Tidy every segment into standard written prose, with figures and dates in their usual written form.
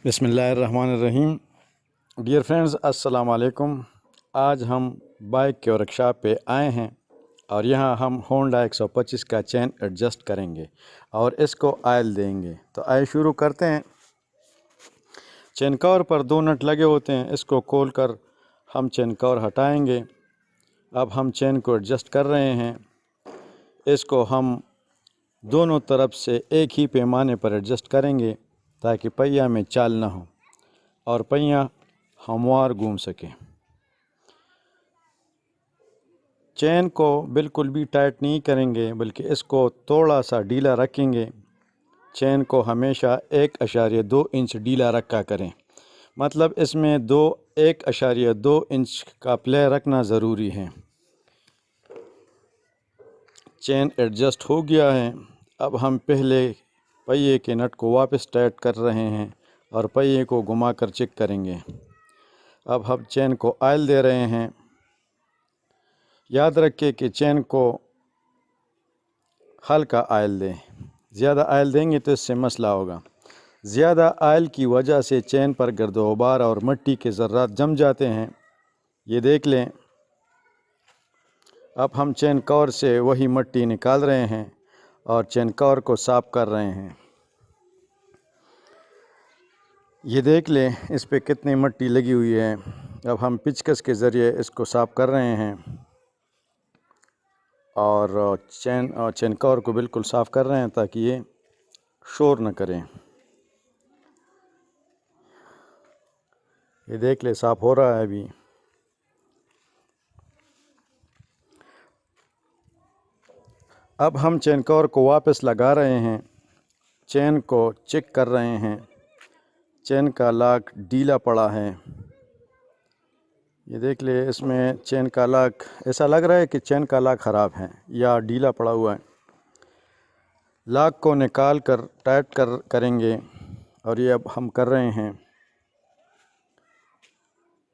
بسم اللہ الرحمن الرحیم۔ ڈیئر فرینڈز، السلام علیکم۔ آج ہم بائک کے ورک شاپ پہ آئے ہیں اور یہاں ہم ہونڈا 125 کا چین ایڈجسٹ کریں گے اور اس کو آئل دیں گے۔ تو آئے شروع کرتے ہیں۔ چین کور پر 2 نٹ لگے ہوتے ہیں، اس کو کھول کر ہم چین کور ہٹائیں گے۔ اب ہم چین کو ایڈجسٹ کر رہے ہیں، اس کو ہم دونوں طرف سے ایک ہی پیمانے پر ایڈجسٹ کریں گے تاکہ پہیہ میں چال نہ ہو اور پہیہ ہموار گھوم سکے۔ چین کو بالکل بھی ٹائٹ نہیں کریں گے بلکہ اس کو تھوڑا سا ڈھیلا رکھیں گے۔ چین کو ہمیشہ 1.2 انچ ڈھیلا رکھا کریں، مطلب اس میں 1.2 انچ کا پلے رکھنا ضروری ہے۔ چین ایڈجسٹ ہو گیا ہے۔ اب ہم پہلے پہیے کے نٹ کو واپس ٹائٹ کر رہے ہیں اور پہیے کو گھما کر چیک کریں گے۔ اب ہم چین کو آئل دے رہے ہیں۔ یاد رکھیں کہ چین کو ہلکا آئل دیں، زیادہ آئل دیں گے تو اس سے مسئلہ ہوگا۔ زیادہ آئل کی وجہ سے چین پر گرد و غبار اور مٹی کے ذرات جم جاتے ہیں، یہ دیکھ لیں۔ اب ہم چین کور سے وہی مٹی نکال رہے ہیں اور چین کور کو صاف کر رہے ہیں۔ یہ دیکھ لیں اس پہ کتنی مٹی لگی ہوئی ہے۔ اب ہم پچکس کے ذریعے اس کو صاف کر رہے ہیں اور چین کور کو بالکل صاف کر رہے ہیں تاکہ یہ شور نہ کریں۔ یہ دیکھ لیں صاف ہو رہا ہے ابھی۔ اب ہم چین کور کو واپس لگا رہے ہیں، چین کو چیک کر رہے ہیں۔ چین کا لاک ڈھیلا پڑا ہے، یہ دیکھ لیں اس میں چین کا لاک ایسا لگ رہا ہے کہ چین کا لاک خراب ہے یا ڈھیلا پڑا ہوا ہے۔ لاک کو نکال کر ٹائٹ کریں گے اور یہ اب ہم کر رہے ہیں۔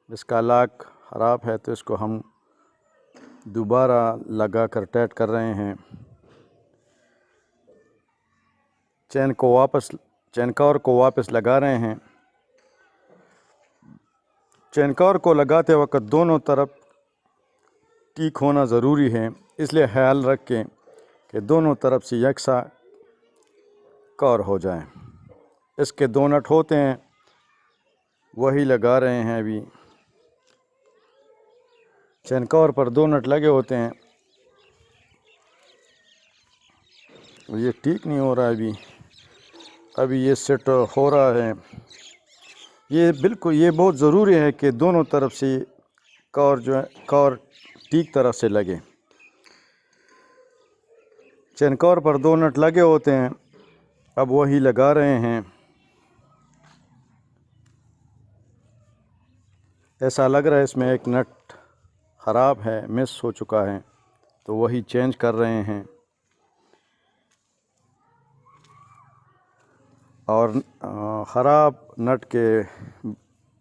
اس کا لاک خراب ہے تو اس کو ہم دوبارہ لگا کر ٹائٹ کر رہے ہیں۔ چین کور کو واپس لگا رہے ہیں۔ چین کور کو لگاتے وقت دونوں طرف ٹھیک ہونا ضروری ہے، اس لیے خیال رکھیں کہ دونوں طرف سے یکساں کور ہو جائیں۔ اس کے 2 نٹ ہوتے ہیں، وہی لگا رہے ہیں ابھی۔ چین کور پر 2 نٹ لگے ہوتے ہیں، یہ ٹھیک نہیں ہو رہا ابھی یہ سیٹ ہو رہا ہے۔ یہ بہت ضروری ہے کہ دونوں طرف سے کور ٹھیک طرح سے لگے۔ چین کور پر 2 نٹ لگے ہوتے ہیں، اب وہی لگا رہے ہیں۔ ایسا لگ رہا ہے اس میں ایک نٹ خراب ہے، مس ہو چکا ہے، تو وہی چینج کر رہے ہیں اور خراب نٹ کے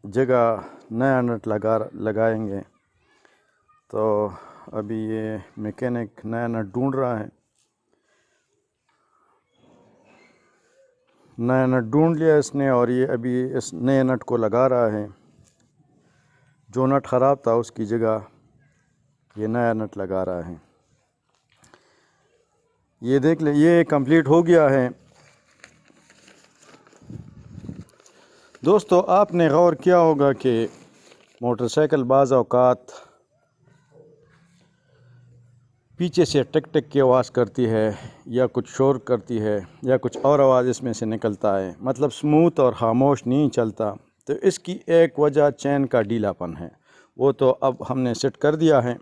جگہ نیا نٹ لگائیں گے۔ تو ابھی یہ میکینک نیا نٹ ڈھونڈ رہا ہے۔ نیا نٹ ڈھونڈ لیا اس نے اور یہ ابھی اس نئے نٹ کو لگا رہا ہے۔ جو نٹ خراب تھا اس کی جگہ یہ نیا نٹ لگا رہا ہے۔ یہ دیکھ لیں یہ کمپلیٹ ہو گیا ہے۔ دوستو، آپ نے غور کیا ہوگا کہ موٹر سائیکل بعض اوقات پیچھے سے ٹک ٹک کی آواز کرتی ہے یا کچھ شور کرتی ہے یا کچھ اور آواز اس میں سے نکلتا ہے، مطلب سموتھ اور خاموش نہیں چلتا۔ تو اس کی ایک وجہ چین کا ڈھیلا پن ہے، وہ تو اب ہم نے سیٹ کر دیا ہے،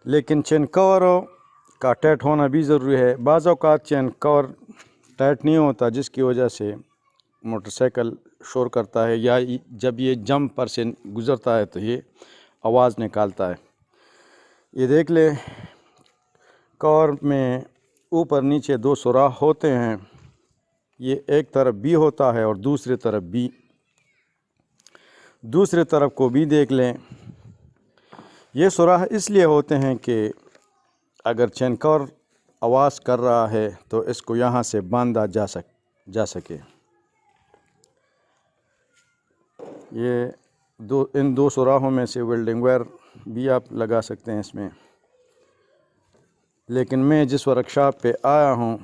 لیکن چین کور کا ٹائٹ ہونا بھی ضروری ہے۔ بعض اوقات چین کور ٹائٹ نہیں ہوتا جس کی وجہ سے موٹر سائیکل شور کرتا ہے یا جب یہ جمپ پر سے گزرتا ہے تو یہ آواز نکالتا ہے۔ یہ دیکھ لیں کور میں اوپر نیچے 2 سوراخ ہوتے ہیں، یہ ایک طرف بھی ہوتا ہے اور دوسری طرف بھی۔ دوسری طرف کو بھی دیکھ لیں۔ یہ سوراخ اس لیے ہوتے ہیں کہ اگر چین کور آواز کر رہا ہے تو اس کو یہاں سے باندھا جا سکے۔ یہ ان دو سوراخوں میں سے ویلڈنگ وائر بھی آپ لگا سکتے ہیں اس میں، لیکن میں جس ورک شاپ پہ آیا ہوں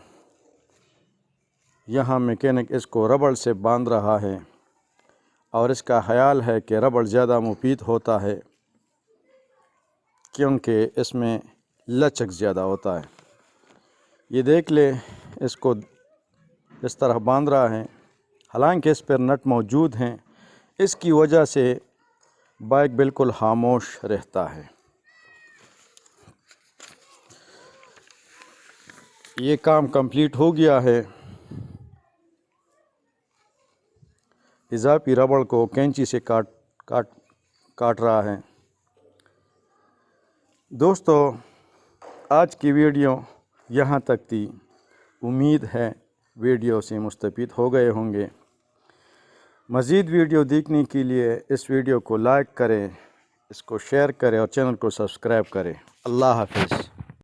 یہاں میکینک اس کو ربڑ سے باندھ رہا ہے، اور اس کا خیال ہے کہ ربڑ زیادہ مفید ہوتا ہے کیونکہ اس میں لچک زیادہ ہوتا ہے۔ یہ دیکھ لے اس کو اس طرح باندھ رہا ہے، حالانکہ اس پر نٹ موجود ہیں، اس کی وجہ سے بائک بالکل خاموش رہتا ہے۔ یہ کام کمپلیٹ ہو گیا ہے۔ اضافی ربڑ کو کینچی سے کاٹ رہا ہے۔ دوستو، آج کی ویڈیو یہاں تک تھی۔ امید ہے ویڈیو سے مستفید ہو گئے ہوں گے۔ مزید ویڈیو دیکھنے کے لیے اس ویڈیو کو لائک کریں، اس کو شیئر کریں اور چینل کو سبسکرائب کریں۔ اللہ حافظ۔